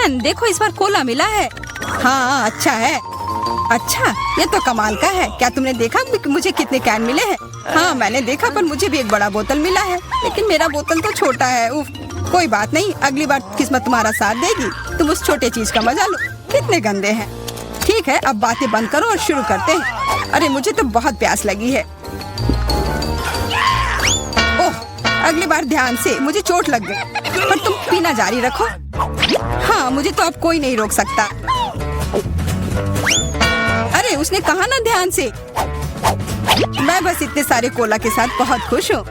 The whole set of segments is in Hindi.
इथन देखो, इस बार कोला मिला है। हाँ अच्छा है। अच्छा, ये तो कमाल का है। क्या तुमने देखा मुझे कितने कैन मिले हैं? हाँ मैंने देखा, पर मुझे भी एक बड़ा बोतल मिला है, लेकिन मेरा बोतल तो छोटा है। उफ, कोई बात नहीं, अगली बार किस्मत तुम्हारा साथ देगी। तुम उस छोटे चीज का मजा लो। कितने गंदे हैं। ठीक है, अब बातें बंद करो और शुरू करते हैं। अरे मुझे तो बहुत प्यास लगी है। ओह, अगली बार ध्यान से, मुझे चोट लग गई। पर तुम पीना जारी रखो। हाँ, मुझे तो अब कोई नहीं रोक सकता। अरे उसने कहा ना ध्यान से। मैं बस इतने सारे कोला के साथ बहुत खुश हूँ।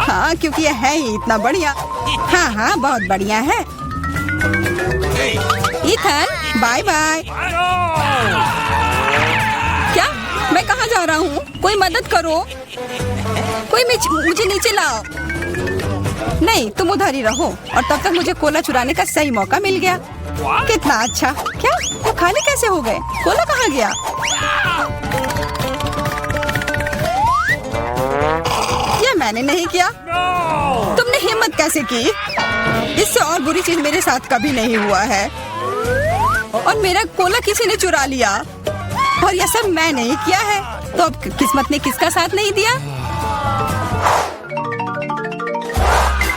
हाँ, क्योंकि ये है ही इतना बढ़िया। हाँ हाँ, बहुत बढ़िया है। Ethan, bye bye. क्या? मैं कहाँ जा रहा हूँ? कोई मदद करो। कोई मुझे नीचे लाओ। नहीं, तुम उधर ही रहो। और तब तक मुझे कोला चुराने का सही मौका मिल गया। कितना अच्छा। क्या वो खाली कैसे हो गए? कोला कहाँ गया? ये मैंने नहीं किया। तुमने हिम्मत कैसे की? इससे और बुरी चीज मेरे साथ कभी नहीं हुआ है। और मेरा कोला किसी ने चुरा लिया, और यह सब मैं नहीं किया है। तो अब किस्मत ने किसका साथ नहीं दिया?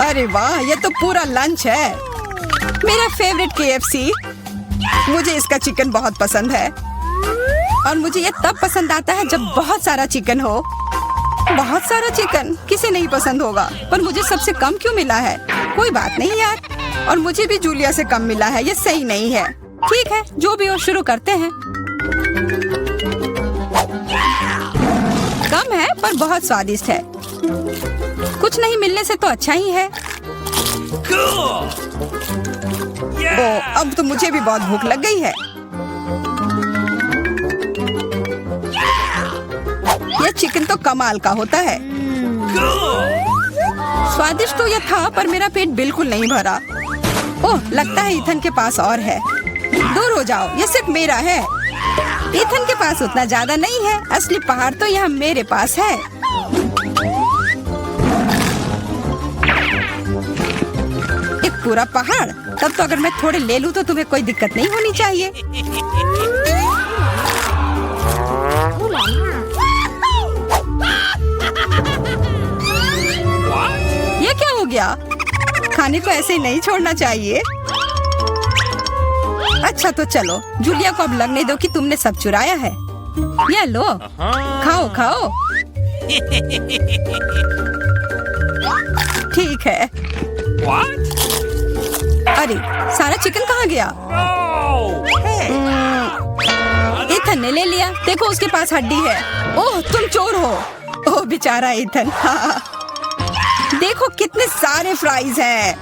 अरे वाह, ये तो पूरा लंच है। मेरा फेवरेट KFC। मुझे इसका चिकन बहुत पसंद है, और मुझे ये तब पसंद आता है जब बहुत सारा चिकन हो। बहुत सारा चिकन किसे नहीं पसंद होगा, पर मुझे सबसे कम क्यों मिला है? कोई बात नहीं यार, और मुझे भी जूलिया से कम मिला है। ये सही नहीं है। ठीक है, जो भी हो, शुरू करते हैं। कम है पर बहुत स्वादिष्ट है। कुछ नहीं मिलने से तो अच्छा ही है। ओ, अब तो मुझे भी बहुत भूख लग गई है। यह चिकन तो कमाल का होता है। स्वादिष्ट तो यह था, पर मेरा पेट बिल्कुल नहीं भरा। ओह, लगता है इथन के पास और है। दूर हो जाओ, ये सिर्फ मेरा है। इथन के पास उतना ज्यादा नहीं है। असली पहाड़ तो यहाँ मेरे पास है। एक पूरा पहाड़? तब तो अगर मैं थोड़े ले लूं तो तुम्हें कोई दिक्कत नहीं होनी चाहिए। ये क्या हो गया? खाने को ऐसे ही नहीं छोड़ना चाहिए। अच्छा तो चलो, जूलिया को अब लगने दो कि तुमने सब चुराया है। ये लो, खाओ खाओ। ठीक है। अरे सारा चिकन कहाँ गया? इथन ने ले लिया। देखो उसके पास हड्डी है। ओह, तुम चोर हो। ओह बेचारा इथन। हाँ। देखो कितने सारे फ्राइज हैं।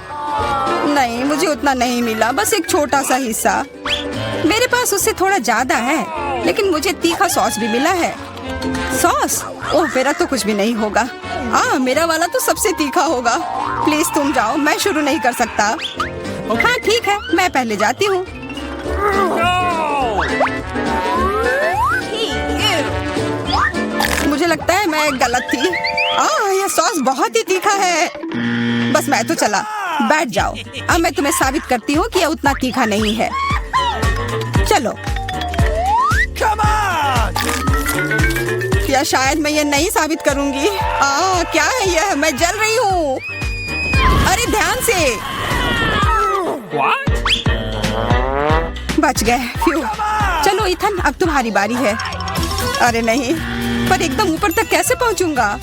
नहीं, मुझे उतना नहीं मिला, बस एक छोटा सा हिस्सा। मेरे पास उससे थोड़ा ज्यादा है, लेकिन मुझे तीखा सॉस भी मिला है। सॉस? ओह, मेरा तो कुछ भी नहीं होगा। मेरा वाला तो सबसे तीखा होगा। प्लीज तुम जाओ, मैं शुरू नहीं कर सकता। हाँ ठीक है, मैं पहले जाती हूँ। मुझे लगता है मैं गलत थी। यह सॉस बहुत ही तीखा है। बस मैं तो चला। बैठ जाओ। अब मैं तुम्हें साबित करती हूँ कि यह उतना तीखा नहीं है। चलो। या शायद मैं ये नहीं साबित करूंगी। क्या है यह? मैं जल रही हूँ। अरे ध्यान से। बच गए। फ्यू। चलो इथन, अब तुम्हारी बारी है। अरे नहीं, पर एकदम ऊपर तक कैसे पहुंचूंगा?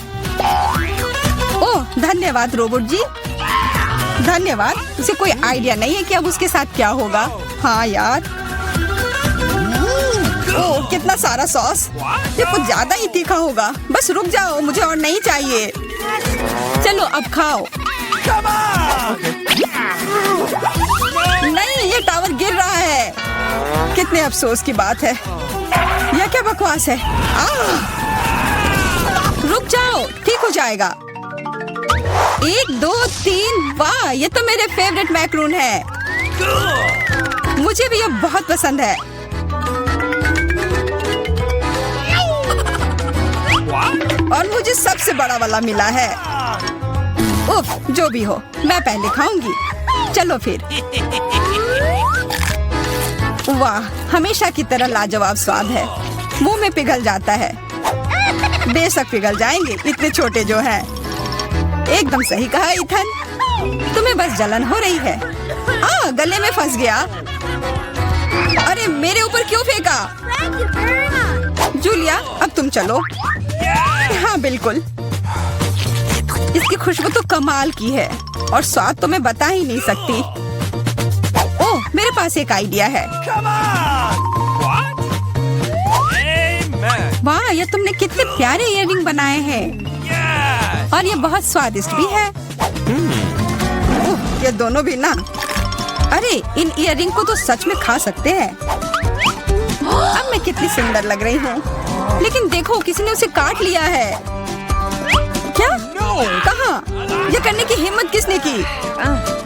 ओह धन्यवाद रोबोट जी। धन्यवाद। उसे कोई आइडिया नहीं है कि अब उसके साथ क्या होगा। हाँ यार। ओह कितना सारा सॉस। ये कुछ ज्यादा ही तीखा होगा। बस रुक जाओ, मुझे और नहीं चाहिए। चलो अब खाओ। नहीं, ये टावर गिर रहा है। कितने अफसोस की बात है। यह क्या बकवास है? रुक जाओ, ठीक हो जाएगा। 1 2 3। वाह, ये तो मेरे फेवरेट मैक्रून है। मुझे भी ये बहुत पसंद है। और मुझे सबसे बड़ा वाला मिला है। उफ, जो भी हो, मैं पहले खाऊंगी। चलो फिर। वाह, हमेशा की तरह लाजवाब स्वाद है। मुंह में पिघल जाता है। बेशक पिघल जाएंगे, इतने छोटे जो हैं। एकदम सही कहा इथन, तुम्हें बस जलन हो रही है। गले में फंस गया। अरे मेरे ऊपर क्यों फेंका? जूलिया, अब तुम चलो। हाँ बिल्कुल, इसकी खुशबू तो कमाल की है और स्वाद तो मैं बता ही नहीं सकती। ओह, मेरे पास एक आइडिया है। वाह, ये तुमने कितने प्यारे इयररिंग बनाए हैं और ये बहुत स्वादिष्ट भी है। ये दोनों भी ना। अरे इन इयररिंग को तो सच में खा सकते हैं। अब मैं कितनी सुंदर लग रही हूँ। लेकिन देखो, किसी ने उसे काट लिया है। क्या? कहाँ? ये करने की हिम्मत किसने की?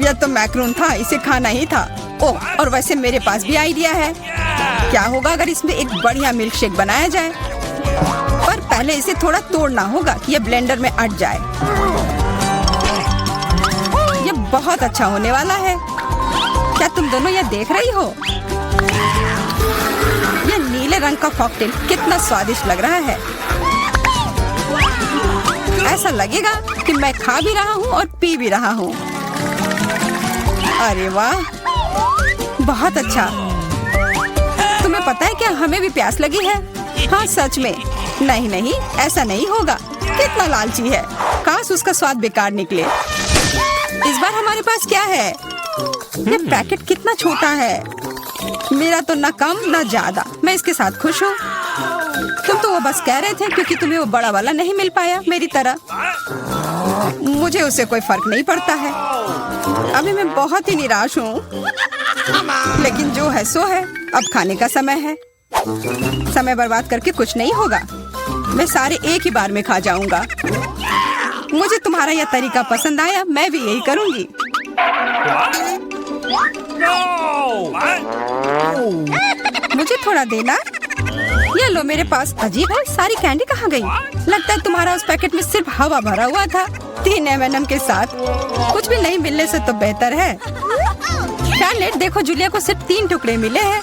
यह तो मैक्रून था, इसे खाना ही था। ओह, और वैसे मेरे पास भी आइडिया है। क्या होगा अगर इसमें एक बढ़िया मिल्क शेक बनाया जाए? पर पहले इसे थोड़ा तोड़ना होगा कि यह ब्लेंडर में अट जाए। यह बहुत अच्छा होने वाला है। क्या तुम दोनों यह देख रही हो? यह नीले रंग का कॉकटेल कितना स्वादिष्ट लग रहा है। ऐसा लगेगा कि मैं खा भी रहा हूँ और पी भी रहा हूँ। अरे वाह, बहुत अच्छा। तुम्हें पता है क्या, हमें भी प्यास लगी है। हाँ सच में। नहीं नहीं, ऐसा नहीं होगा। कितना लालची है। काश उसका स्वाद बेकार निकले। इस बार हमारे पास क्या है? ये पैकेट कितना छोटा है। मेरा तो न कम न ज्यादा। मैं इसके साथ खुश हूँ। तुम तो वो बस कह रहे थे क्योंकि तुम्हें वो बड़ा वाला नहीं मिल पाया मेरी तरह। मुझे उससे कोई फर्क नहीं पड़ता है। अभी मैं बहुत ही निराश हूँ। लेकिन जो है सो है। अब खाने का समय है। समय बर्बाद करके कुछ नहीं होगा। मैं सारे एक ही बार में खा जाऊंगा। मुझे तुम्हारा यह तरीका पसंद आया। मैं भी यही करूंगी। मुझे थोड़ा देना। ये लो, मेरे पास। अजीब है, सारी कैंडी कहाँ गई? लगता है तुम्हारा उस पैकेट में सिर्फ हवा भरा हुआ था। 3 M&M के साथ कुछ भी नहीं मिलने से तो बेहतर है। डैर्लेट, देखो जूलिया को सिर्फ 3 टुकड़े मिले हैं।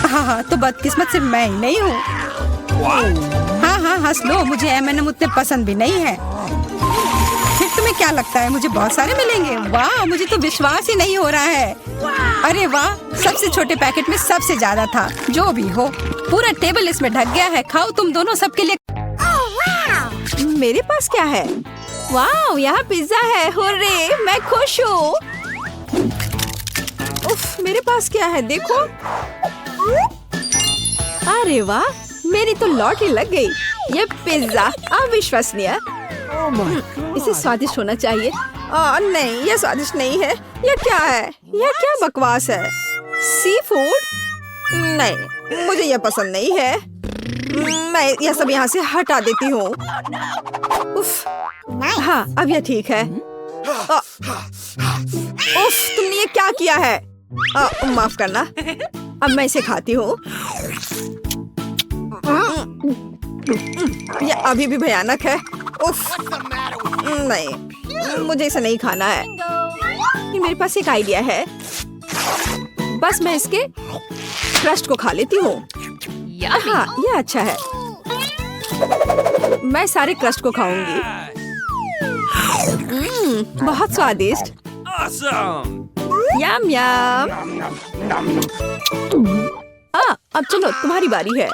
हाँ, तो बदकिस्मत सिर्फ मैं ही नहीं हूँ। हाँ, हंस लो। मुझे M&M उतने पसंद भी नहीं है। फिर तुम्हें क्या लगता है मुझे बहुत सारे मिलेंगे? वाह, मुझे तो विश्वास ही नहीं हो रहा है। अरे वाह, सबसे छोटे पैकेट में सबसे ज्यादा था। जो भी हो, पूरा टेबल इसमें ढक गया है। खाओ तुम दोनों, सबके लिए। मेरे पास क्या है? वाह, यहाँ पिज्जा है। हुर्रे, मैं खुश हूँ। उफ, मेरे पास क्या है? देखो। अरे वाह, मेरी तो लॉटरी लग गई। ये पिज्जा अविश्वसनीय। इसे स्वादिष्ट होना चाहिए। नहीं, ये स्वादिष्ट नहीं है। ये क्या है? ये क्या बकवास है? Sea food? नहीं, मुझे यह पसंद नहीं है। मैं यह सब यहाँ से हटा देती हूँ। उफ, हाँ, अब यह ठीक है। उफ, तुमने ये क्या किया है? माफ करना। अब मैं इसे खाती हूँ। ये अभी भी भयानक है। उफ, नहीं, मुझे इसे नहीं खाना है। मेरे पास एक आइडिया है। बस मैं इसके क्रस्ट को खा लेती हूँ। हाँ, ये अच्छा है। मैं सारे क्रस्ट को खाऊंगी। बहुत स्वादिष्ट। यम यम। अब चलो, तुम्हारी बारी है।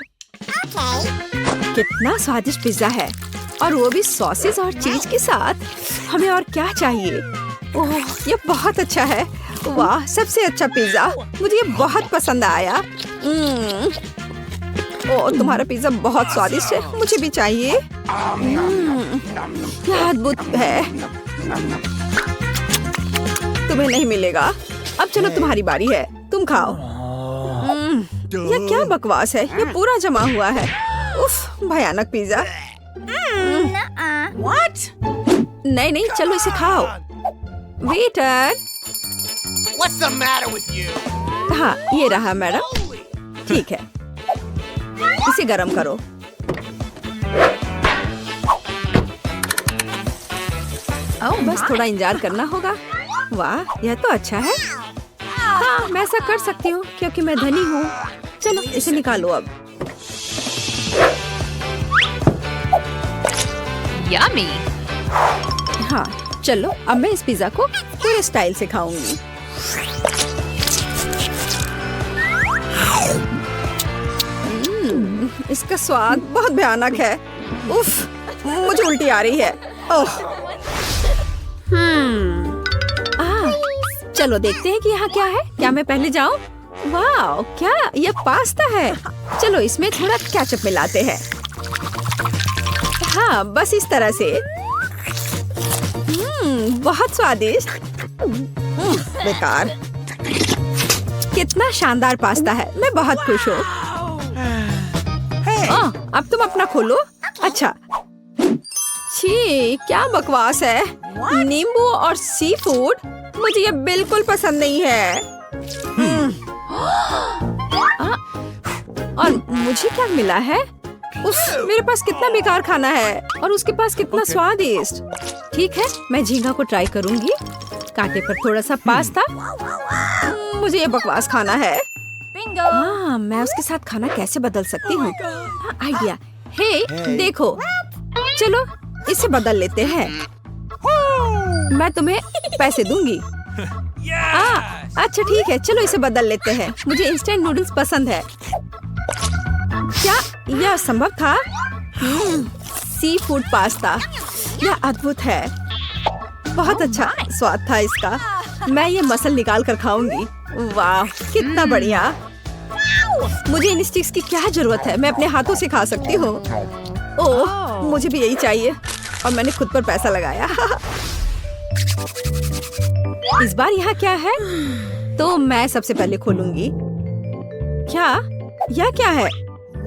कितना स्वादिष्ट पिज्जा है, और वो भी सॉसेज और चीज के साथ। हमें और क्या चाहिए? ओह, ये बहुत अच्छा है। वाह, सबसे अच्छा पिज्जा। मुझे ये बहुत पसंद आया। ओह, तुम्हारा पिज्जा बहुत स्वादिष्ट है। मुझे भी चाहिए। यह अद्भुत है। तुम्हें नहीं मिलेगा। अब चलो, तुम्हारी बारी है। तुम खाओ। यह क्या बकवास है? ये पूरा जमा हुआ है। उफ, भयानक पिज्जा। नहीं, चलो इसे खाओ। Waiter. What's the matter with you? हाँ, ये रहा मैडम। ठीक है, इसे गरम करो। बस थोड़ा इंतजार करना होगा। वाह, यह तो अच्छा है। हाँ, मैं ऐसा कर सकती हूँ क्योंकि मैं धनी हूँ। चलो इसे निकालो अब। Yummy. हाँ, चलो अब मैं इस पिज्जा को पूरे स्टाइल से खाऊंगी। इसका स्वाद बहुत भयानक है। उफ, मुझे उल्टी आ रही है। ओह। चलो देखते हैं कि यहाँ क्या है। क्या मैं पहले जाऊँ? वाह, क्या ये पास्ता है। चलो इसमें थोड़ा केचप मिलाते हैं। हाँ, बस इस तरह से। बहुत स्वादिष्ट। बेकार। कितना शानदार पास्ता है। मैं बहुत खुश हूँ। अब तुम अपना खोलो। अच्छा। छी, क्या बकवास है। नींबू और सी फूड, मुझे ये बिल्कुल पसंद नहीं है। और मुझे क्या मिला है? उफ, मेरे पास कितना बेकार खाना है और उसके पास कितना स्वादिष्ट। ठीक है, मैं झींगा को ट्राई करूंगी। कांटे पर थोड़ा सा पास्ता। मुझे ये बकवास खाना है। हाँ, मैं उसके साथ खाना कैसे बदल सकती हूँ? आइडिया। हे, देखो। चलो इसे बदल लेते हैं। मैं तुम्हें पैसे दूंगी। अच्छा ठीक है, चलो इसे बदल लेते हैं। मुझे इंस्टेंट नूडल्स पसंद है। क्या यह संभव था? सी फूड पास्ता, यह अद्भुत है। बहुत अच्छा स्वाद था इसका। मैं ये मसल निकाल कर खाऊंगी। वाह, कितना बढ़िया। मुझे इन स्टिक्स की क्या जरूरत है? मैं अपने हाथों से खा सकती हूँ। ओह, मुझे भी यही चाहिए और मैंने खुद पर पैसा लगाया। इस बार यहाँ क्या है? तो मैं सबसे पहले खोलूंगी। क्या? यह क्या है?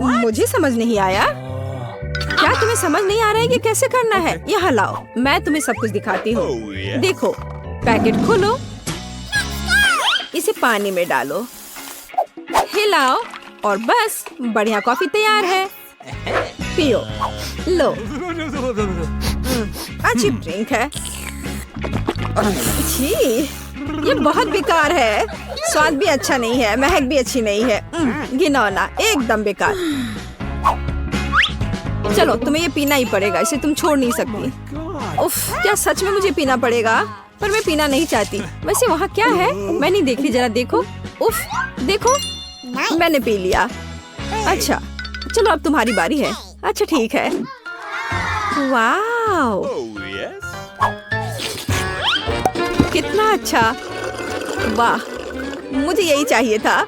मुझे समझ नहीं आया। क्या तुम्हें समझ नहीं आ रहा है कि कैसे करना है? यहाँ लाओ, मैं तुम्हें सब कुछ दिखाती हूँ। देखो, पैकेट खोलो, इसे पानी में डालो, हिलाओ और बस बढ़िया कॉफी तैयार है। पियो। लो। अच्छी ड्रिंक है। छी, ये बहुत बेकार है। स्वाद भी अच्छा नहीं है, महक भी अच्छी नहीं है। घिनौना, एकदम बेकार। चलो तुम्हें ये पीना ही पड़ेगा, इसे तुम छोड़ नहीं सकती। उफ, क्या सच में मुझे पीना पड़ेगा? पर मैं पीना नहीं चाहती। वैसे वहाँ क्या है? मैं नहीं देख रही, जरा देखो। उफ, देखो, मैंने पी लिया। अच्छा, चलो अब तुम्हारी बारी है। अच्छा ठीक है। वाह, कितना अच्छा। वाह, मुझे यही चाहिए था।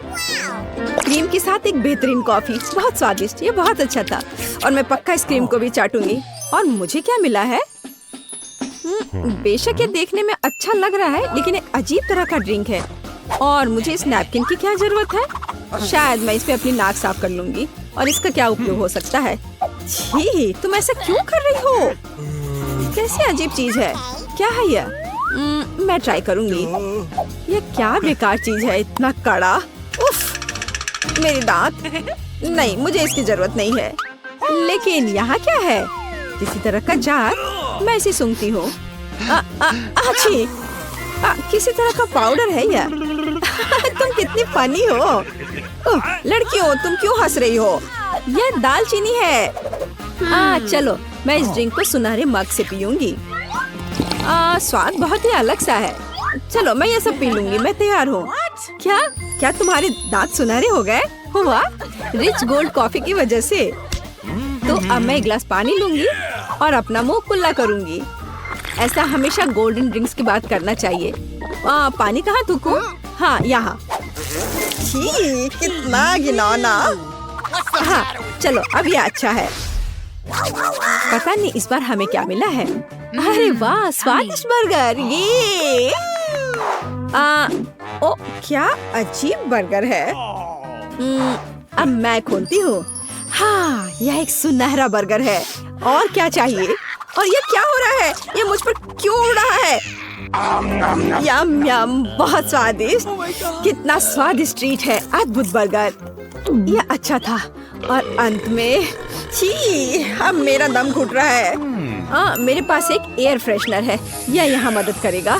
क्रीम के साथ एक बेहतरीन कॉफी, बहुत स्वादिष्ट। ये बहुत अच्छा था और मैं पक्का इस क्रीम को भी चाटूंगी। और मुझे क्या मिला है? बेशक ये देखने में अच्छा लग रहा है, लेकिन एक अजीब तरह का ड्रिंक है। और मुझे इस नैपकिन की क्या जरूरत है? शायद मैं इस पे अपनी नाक साफ कर लूंगी। और इसका क्या उपयोग हो सकता है? छी, तुम ऐसा क्यों कर रही हो? कैसी अजीब चीज है। क्या है यह? मैं ट्राई करूंगी। ये क्या बेकार चीज है, इतना कड़ा। उफ, मेरे दांत। नहीं, मुझे इसकी जरूरत नहीं है। लेकिन यहाँ क्या है? किसी तरह का जार। मैं इसे सूंघती हूँ। अच्छी, किसी तरह का पाउडर है यह। तुम कितनी फनी हो। लड़कियों, तुम क्यों हंस रही हो? यह दालचीनी है। चलो मैं इस ड्रिंक को सुनहरे मग से पीऊंगी। स्वाद बहुत ही अलग सा है। चलो मैं ये सब पी लूंगी। मैं तैयार हूँ। क्या तुम्हारे दांत सुनहरे हो गए? हुआ रिच गोल्ड कॉफी की वजह से। तो अब मैं एक गिलास पानी लूंगी और अपना मुंह कुल्ला करूंगी। ऐसा हमेशा गोल्डन ड्रिंक्स की बात करना चाहिए। पानी कहाँ थूकूं? हाँ, यहाँ। छी, कितना घिनौना। हाँ, चलो अब ये अच्छा है। पता नहीं इस बार हमें क्या मिला है। अरे वाह, स्वादिष्ट बर्गर। ये ओ, क्या अजीब बर्गर है। अब मैं खोलती हूँ। हाँ, यह एक सुनहरा बर्गर है। और क्या चाहिए? और ये क्या हो रहा है? ये मुझ पर क्यों उड़ रहा है? यम यम, बहुत स्वादिष्ट। कितना स्वादिष्ट ट्रीट है। अद्भुत बर्गर। यह अच्छा था। और अंत में, छी, अब मेरा दम घुट रहा है। मेरे पास एक एयर फ्रेशनर है, यह यहाँ मदद करेगा।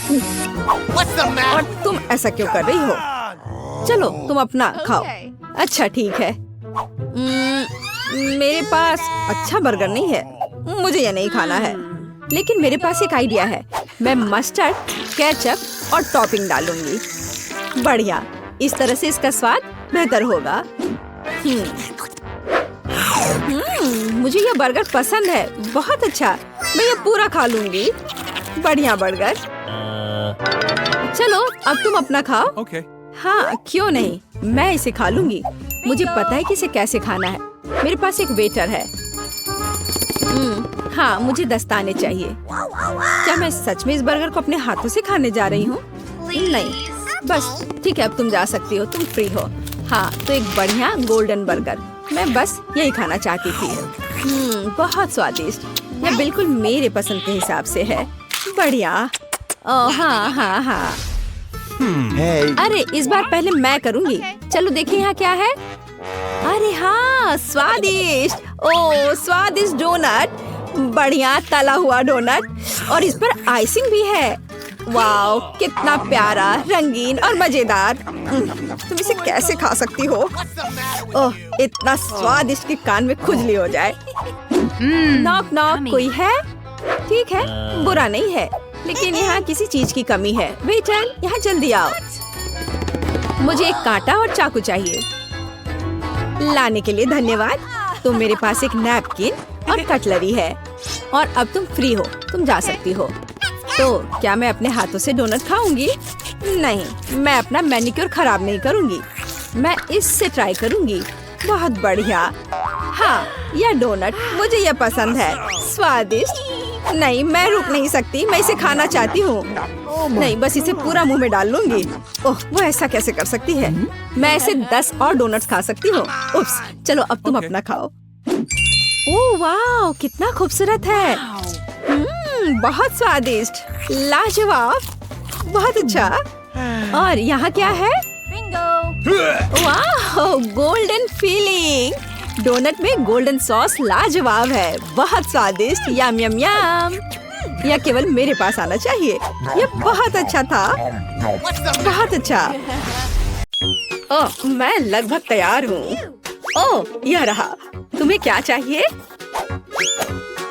What's the और matter? तुम ऐसा क्यों कर रही हो? चलो तुम अपना खाओ। अच्छा ठीक है। मेरे पास अच्छा बर्गर नहीं है, मुझे ये नहीं खाना है। लेकिन मेरे पास एक आइडिया है। मैं मस्टर्ड, केचप और टॉपिंग डालूंगी। बढ़िया, इस तरह से इसका स्वाद बेहतर होगा। मुझे ये बर्गर पसंद है, बहुत अच्छा। मैं ये पूरा खा लूंगी। बढ़िया बर्गर। चलो अब तुम अपना खाओ। Okay. हाँ क्यों नहीं, मैं इसे खा लूंगी। मुझे पता है कि इसे कैसे खाना है। मेरे पास एक वेटर है। हाँ मुझे दस्ताने चाहिए। क्या मैं सच में इस बर्गर को अपने हाथों से खाने जा रही हूँ? नहीं, बस ठीक है, अब तुम जा सकती हो, तुम फ्री हो। हाँ तो एक बढ़िया गोल्डन बर्गर, मैं बस यही खाना चाहती थी। बहुत स्वादिष्ट, यह बिल्कुल मेरे पसंद के हिसाब से है। बढ़िया। ओह हाँ हाँ हाँ। अरे इस बार पहले मैं करूँगी। चलो देखें यहाँ क्या है। अरे हाँ स्वादिष्ट, ओह स्वादिष्ट डोनट। बढ़िया तला हुआ डोनट और इस पर आइसिंग भी है। वाओ कितना प्यारा, रंगीन और मजेदार। तुम इसे कैसे खा सकती हो? ओह इतना स्वादिष्ट कि कान में खुजली हो जाए। नॉक नॉक, कोई है? ठीक है, बुरा नहीं है, लेकिन यहाँ किसी चीज की कमी है। वेटर यहाँ जल्दी आओ, मुझे एक कांटा और चाकू चाहिए। लाने के लिए धन्यवाद। तो मेरे पास एक नैपकिन और कटलरी है और अब तुम फ्री हो, तुम जा सकती हो। तो क्या मैं अपने हाथों से डोनट खाऊंगी? नहीं, मैं अपना मैनिक्योर खराब नहीं करूंगी। मैं इससे ट्राई करूंगी। बहुत बढ़िया। हाँ यह डोनट मुझे यह पसंद है, स्वादिष्ट। नहीं मैं रुक नहीं सकती, मैं इसे खाना चाहती हूँ। नहीं बस इसे पूरा मुंह में डाल लूंगी। ओह वो ऐसा कैसे कर सकती है? मैं ऐसे 10 और डोनट्स खा सकती हूँ। उप्स, चलो अब तुम अपना खाओ। ओह वाह कितना खूबसूरत है। बहुत स्वादिष्ट, लाजवाब, बहुत अच्छा। और यहाँ क्या है? वाह गोल्डन फीलिंग। डोनट में गोल्डन सॉस लाजवाब है, बहुत स्वादिष्ट। यम यम यम। यह केवल मेरे पास आना चाहिए। यह बहुत अच्छा था, बहुत अच्छा। ओह मैं लगभग तैयार हूँ। ओह यह रहा। तुम्हें क्या चाहिए?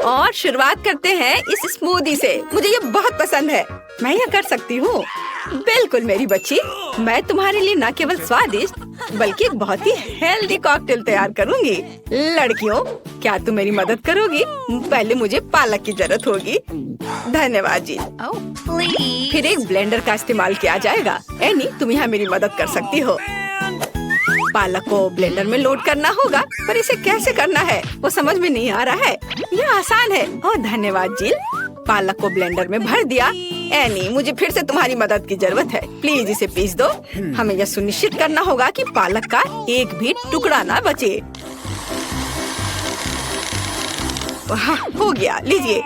और शुरुआत करते हैं इस स्मूदी से। मुझे ये बहुत पसंद है, मैं यह कर सकती हूँ। बिल्कुल मेरी बच्ची, मैं तुम्हारे लिए न केवल स्वादिष्ट बल्कि एक बहुत ही हेल्दी कॉकटेल तैयार करूँगी। लड़कियों क्या तुम मेरी मदद करोगी? पहले मुझे पालक की जरूरत होगी। धन्यवाद जी। फिर एक ब्लेंडर का इस्तेमाल किया जाएगा। एनी तुम यहाँ मेरी मदद कर सकती हो। पालक को ब्लेंडर में लोड करना होगा, पर इसे कैसे करना है वो समझ में नहीं आ रहा है। यह आसान है। ओह धन्यवाद जिल। पालक को ब्लेंडर में भर दिया। एनी मुझे फिर से तुम्हारी मदद की जरूरत है, प्लीज इसे पीस दो। हमें यह सुनिश्चित करना होगा कि पालक का एक भी टुकड़ा ना बचे। वाह हो गया, लीजिए।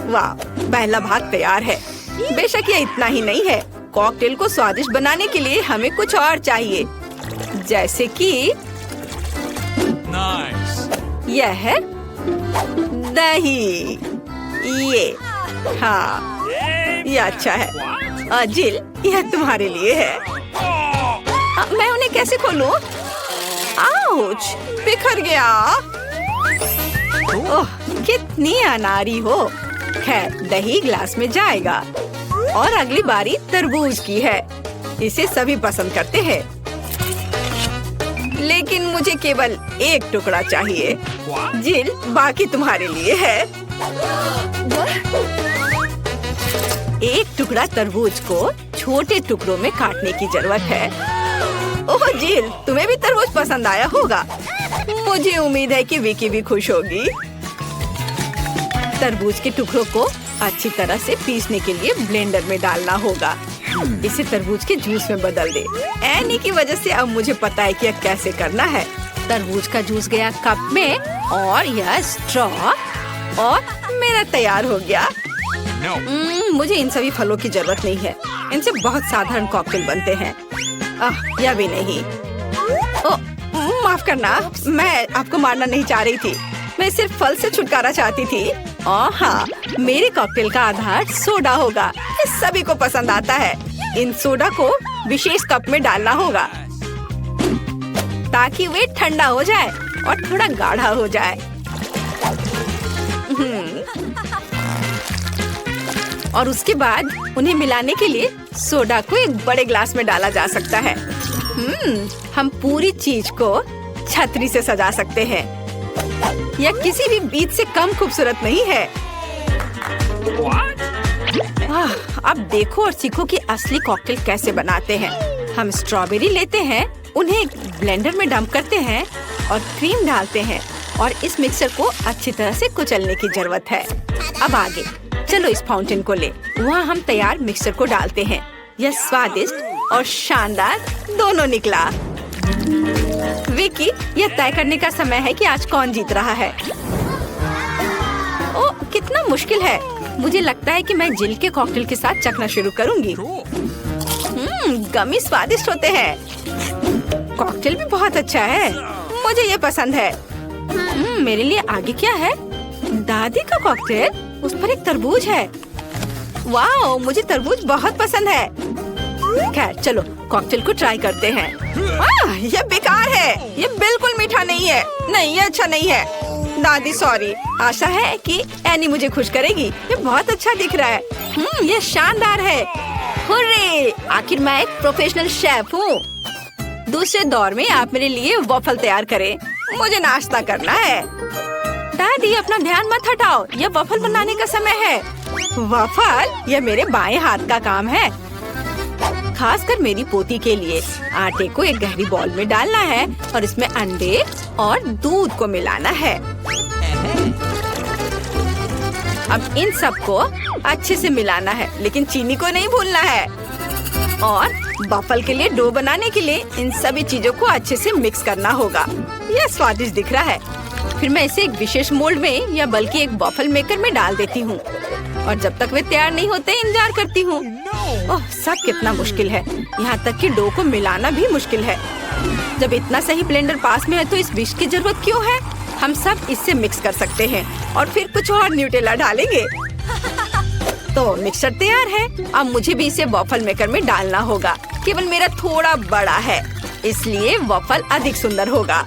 वाह पहला भाग तैयार है। बेशक यह इतना ही नहीं है, कॉकटेल को स्वादिष्ट बनाने के लिए हमें कुछ और चाहिए, जैसे कि Nice. यह है दही। ये हाँ ये अच्छा है। जिल यह तुम्हारे लिए है। मैं उन्हें कैसे खोलूं? आउच, बिखर गया। ओह कितनी अनारी हो। खैर दही ग्लास में जाएगा। और अगली बारी तरबूज की है। इसे सभी पसंद करते हैं, लेकिन मुझे केवल एक टुकड़ा चाहिए। जिल बाकी तुम्हारे लिए है। एक टुकड़ा तरबूज को छोटे टुकड़ों में काटने की जरूरत है। ओह जिल तुम्हें भी तरबूज पसंद आया होगा। मुझे उम्मीद है कि विकी भी खुश होगी। तरबूज के टुकड़ों को अच्छी तरह से पीसने के लिए ब्लेंडर में डालना होगा। इसे तरबूज के जूस में बदल दे। एनी की वजह से अब मुझे पता है कि यह कैसे करना है। तरबूज का जूस गया कप में और यह स्ट्रॉ और मेरा तैयार हो गया। मुझे इन सभी फलों की जरूरत नहीं है, इनसे बहुत साधारण कॉकटेल बनते हैं। यह भी नहीं। माफ करना, मैं आपको मारना नहीं चाह रही थी, मैं सिर्फ फल से छुटकारा चाहती थी। और हाँ, मेरे कॉकटेल का आधार सोडा होगा। ये सभी को पसंद आता है। इन सोडा को विशेष कप में डालना होगा ताकि वे ठंडा हो जाए और थोड़ा गाढ़ा हो जाए। और उसके बाद उन्हें मिलाने के लिए सोडा को एक बड़े ग्लास में डाला जा सकता है। हम पूरी चीज को छतरी से सजा सकते हैं। यह किसी भी बीज से कम खूबसूरत नहीं है। अब देखो और सीखो कि असली कॉकटेल कैसे बनाते हैं। हम स्ट्रॉबेरी लेते हैं, उन्हें एक ब्लेंडर में डंप करते हैं और क्रीम डालते हैं और इस मिक्सर को अच्छी तरह से कुचलने की जरूरत है। अब आगे चलो इस फाउंटेन को ले। वहाँ हम तैयार मिक्सर को डालते हैं। यह स्वादिष्ट और शानदार दोनों निकला। विकी, यह तय करने का समय है कि आज कौन जीत रहा है। ओह, कितना मुश्किल है। मुझे लगता है कि मैं जिल के कॉकटेल के साथ चखना शुरू करूंगी। गमी स्वादिष्ट होते हैं। कॉकटेल भी बहुत अच्छा है। मुझे ये पसंद है। मेरे लिए आगे क्या है? दादी का कॉकटेल, उस पर एक तरबूज है। वाह, मुझे तरबूज बहुत पसंद है। खैर चलो कॉकटेल को ट्राई करते हैं। ये बेकार है। ये बिल्कुल मीठा नहीं है। नहीं, ये अच्छा नहीं है। दादी सॉरी। आशा है कि एनी मुझे खुश करेगी। ये बहुत अच्छा दिख रहा है। ये शानदार है। हुर्रे! आखिर मैं एक प्रोफेशनल शेफ हूँ। दूसरे दौर में आप मेरे लिए वॉफल तैयार करें। मुझे नाश्ता करना है। दादी अपना ध्यान मत हटाओ। यह वॉफल बनाने का समय है। वॉफल? यह मेरे बाएं हाथ का काम है। खासकर मेरी पोती के लिए। आटे को एक गहरी बॉल में डालना है और इसमें अंडे और दूध को मिलाना है। अब इन सबको अच्छे से मिलाना है, लेकिन चीनी को नहीं भूलना है। और वॉफल के लिए डो बनाने के लिए इन सभी चीजों को अच्छे से मिक्स करना होगा। यह स्वादिष्ट दिख रहा है। फिर मैं इसे एक विशेष मोल्ड में या बल्कि एक वॉफल मेकर में डाल देती हूँ और जब तक वे तैयार नहीं होते इंतजार करती हूँ। ओह, सब कितना मुश्किल है। यहाँ तक कि डो को मिलाना भी मुश्किल है। जब इतना सही ब्लेंडर पास में है तो इस विश की जरूरत क्यों है? हम सब इससे मिक्स कर सकते हैं और फिर कुछ और न्यूटेला डालेंगे। तो मिक्सर तैयार है। अब मुझे भी इसे वॉफल मेकर में डालना होगा। केवल मेरा थोड़ा बड़ा है, इसलिए वॉफल अधिक सुंदर होगा।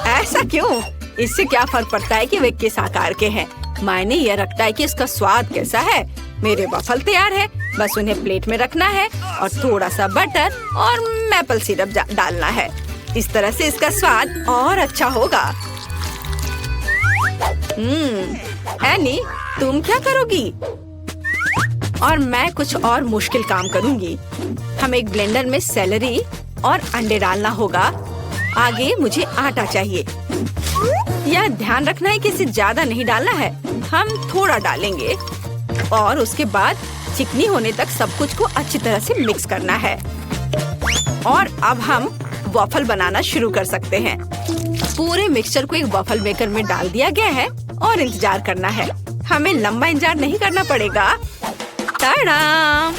ऐसा क्यों? इससे क्या फर्क पड़ता है कि वे किस आकार के हैं? मायने यह रखता है कि इसका स्वाद कैसा है। मेरे वॉफल तैयार है। बस उन्हें प्लेट में रखना है और थोड़ा सा बटर और मैपल सिरप डालना है। इस तरह से इसका स्वाद और अच्छा होगा। एनी, तुम क्या करोगी? और मैं कुछ और मुश्किल काम करूंगी। हम एक ब्लेंडर में सेलरी और अंडे डालना होगा। आगे मुझे आटा चाहिए। यह ध्यान रखना है कि इसे ज्यादा नहीं डालना है। हम थोड़ा डालेंगे और उसके बाद चिकनी होने तक सब कुछ को अच्छी तरह से मिक्स करना है। और अब हम वॉफल बनाना शुरू कर सकते हैं। पूरे मिक्सचर को एक वॉफल मेकर में डाल दिया गया है और इंतजार करना है। हमें लंबा इंतजार नहीं करना पड़ेगा। टाडाम!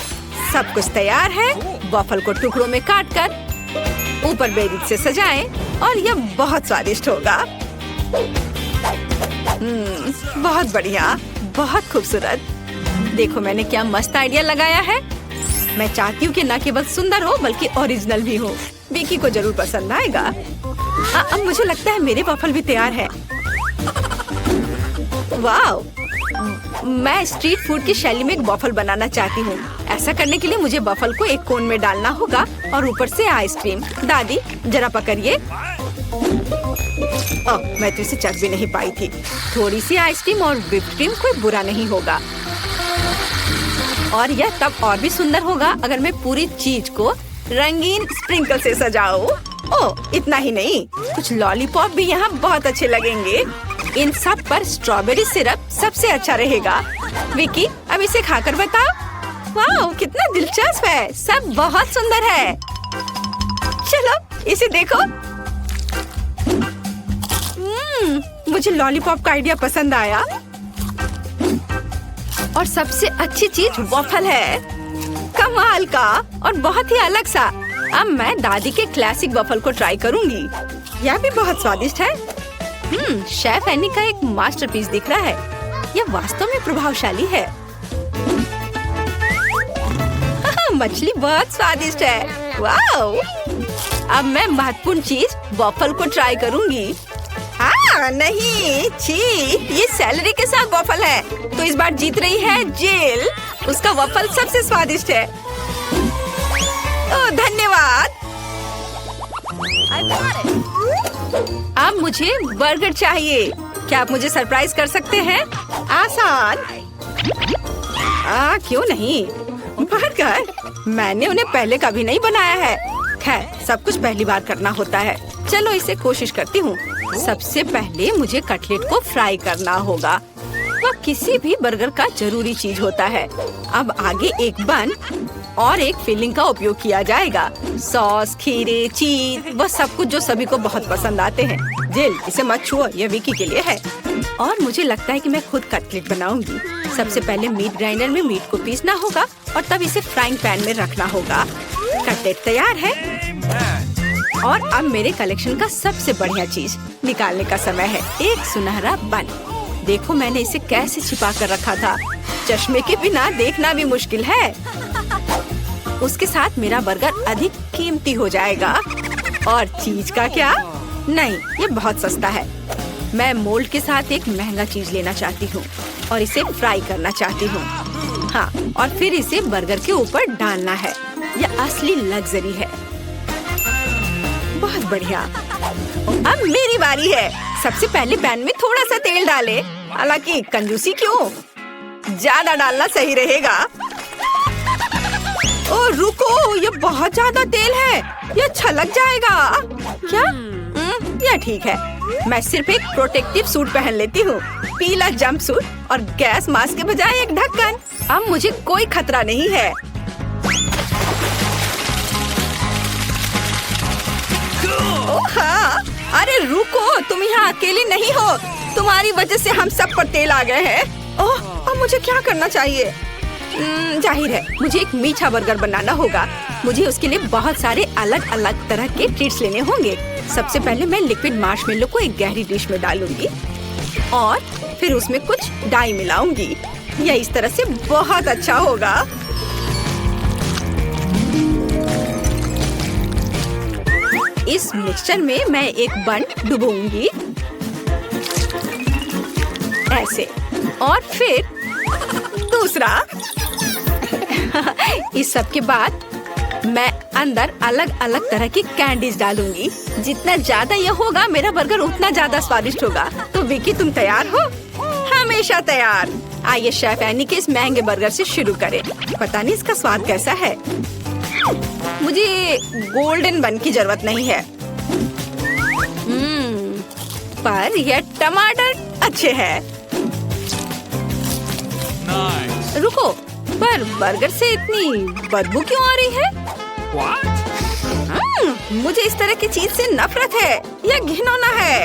सब कुछ तैयार है। वॉफल को टुकड़ों में काटकर ऊपर बेरीज से सजाएं और यह बहुत स्वादिष्ट होगा। बहुत बढ़िया, बहुत खूबसूरत। देखो मैंने क्या मस्त आइडिया लगाया है। मैं चाहती हूँ कि न केवल सुंदर हो बल्कि ओरिजिनल भी हो। विकी को जरूर पसंद आएगा। अब मुझे लगता है मेरे वॉफल भी तैयार है। वाह! मैं स्ट्रीट फूड की शैली में एक वॉफल बनाना चाहती हूँ। ऐसा करने के लिए मुझे वॉफल को एक कोन में डालना होगा और ऊपर से आइसक्रीम। दादी जरा पकड़िए। मैं तो इसे चख भी नहीं पाई थी। थोड़ी सी आइसक्रीम और व्हिप्ड क्रीम कोई बुरा नहीं होगा। और यह तब और भी सुंदर होगा अगर मैं पूरी चीज को रंगीन स्प्रिंकल से सजाऊं। ओह, इतना ही नहीं, कुछ लॉलीपॉप भी यहाँ बहुत अच्छे लगेंगे। इन सब पर स्ट्रॉबेरी सिरप सबसे अच्छा रहेगा। विकी, अब इसे खाकर बताओ। वाह, कितना दिलचस्प है। सब बहुत सुंदर है। चलो इसे देखो। मुझे लॉलीपॉप का आइडिया पसंद आया। और सबसे अच्छी चीज वॉफल है। कमाल का और बहुत ही अलग सा। अब मैं दादी के क्लासिक वॉफल को ट्राई करूंगी। यह भी बहुत स्वादिष्ट है। शेफ एनी का एक मास्टरपीस दिख रहा है। यह वास्तव में प्रभावशाली है। मछली बहुत स्वादिष्ट है। वाओ! अब मैं महत्वपूर्ण चीज वॉफल को ट्राई करूंगी। नहीं, छी, ये सैलरी के साथ वॉफल है। तो इस बार जीत रही है जिल। उसका वॉफल सबसे स्वादिष्ट है। ओह, धन्यवाद। अब मुझे बर्गर चाहिए। क्या आप मुझे सरप्राइज कर सकते हैं? आसान। क्यों नहीं? बर्गर? मैंने उन्हें पहले कभी नहीं बनाया है। खैर, सब कुछ पहली बार करना होता है। चलो इसे कोशिश करती हूँ। सबसे पहले मुझे कटलेट को फ्राई करना होगा। वह किसी भी बर्गर का जरूरी चीज होता है। अब आगे एक बन और एक फिलिंग का उपयोग किया जाएगा। सॉस, खीरे, चीज, वह सब कुछ जो सभी को बहुत पसंद आते हैं। जिल, इसे मत छुओ, यह विकी के लिए है। और मुझे लगता है कि मैं खुद कटलेट बनाऊंगी। सबसे पहले मीट ग्राइंडर में मीट को पीसना होगा और तब इसे फ्राइंग पैन में रखना होगा। कटलेट तैयार है। और अब मेरे कलेक्शन का सबसे बढ़िया चीज निकालने का समय है। एक सुनहरा बन। देखो मैंने इसे कैसे छिपा कर रखा था। चश्मे के बिना देखना भी मुश्किल है। उसके साथ मेरा बर्गर अधिक कीमती हो जाएगा। और चीज का क्या? नहीं, ये बहुत सस्ता है। मैं मोल्ड के साथ एक महंगा चीज लेना चाहती हूँ और इसे फ्राई करना चाहती हूँ। हाँ, और फिर इसे बर्गर के ऊपर डालना है। यह असली लग्जरी है। बहुत बढ़िया। अब मेरी बारी है। सबसे पहले पैन में थोड़ा सा तेल डालें। हालांकि कंजूसी क्यों? ज्यादा डालना सही रहेगा। ओ रुको, ये बहुत ज्यादा तेल है। यह छलक जाएगा। क्या? यह ठीक है। मैं सिर्फ एक प्रोटेक्टिव सूट पहन लेती हूँ। पीला जंप सूट और गैस मास्क के बजाय एक ढक्कन। अब मुझे कोई खतरा नहीं है। ओह हाँ, अरे रुको, तुम यहाँ अकेली नहीं हो। तुम्हारी वजह से हम सब पर तेल आ गए हैं। ओह, अब मुझे क्या करना चाहिए? जाहिर है मुझे एक मीठा बर्गर बनाना होगा। मुझे उसके लिए बहुत सारे अलग अलग तरह के ट्रीट्स लेने होंगे। सबसे पहले मैं लिक्विड मार्शमेलो को एक गहरी डिश में डालूंगी और फिर उसमें कुछ डाई मिलाऊंगी। यह इस तरह से बहुत अच्छा होगा। इस मिक्सचर में मैं एक बन डुबोऊंगी ऐसे, और फिर दूसरा। इस सब के बाद मैं अंदर अलग अलग तरह की कैंडीज डालूंगी। जितना ज्यादा यह होगा मेरा बर्गर उतना ज्यादा स्वादिष्ट होगा। तो विकी, तुम तैयार हो? हमेशा तैयार। आइए शेफ एनी के इस महंगे बर्गर से शुरू करें। पता नहीं इसका स्वाद कैसा है। मुझे गोल्डन बन की जरूरत नहीं है। पर यह टमाटर अच्छे हैं। Nice. रुको, पर बर्गर से इतनी बदबू क्यों आ रही है? मुझे इस तरह की चीज से नफरत है। यह घिनौना है।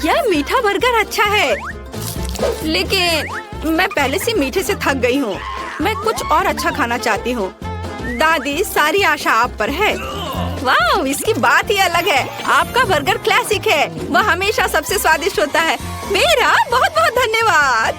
यह मीठा बर्गर अच्छा है, लेकिन मैं पहले से मीठे से थक गई हूँ। मैं कुछ और अच्छा खाना चाहती हूँ। दादी, सारी आशा आप पर है। वाह, इसकी बात ही अलग है। आपका बर्गर क्लासिक है। वह हमेशा सबसे स्वादिष्ट होता है। मेरा बहुत बहुत धन्यवाद।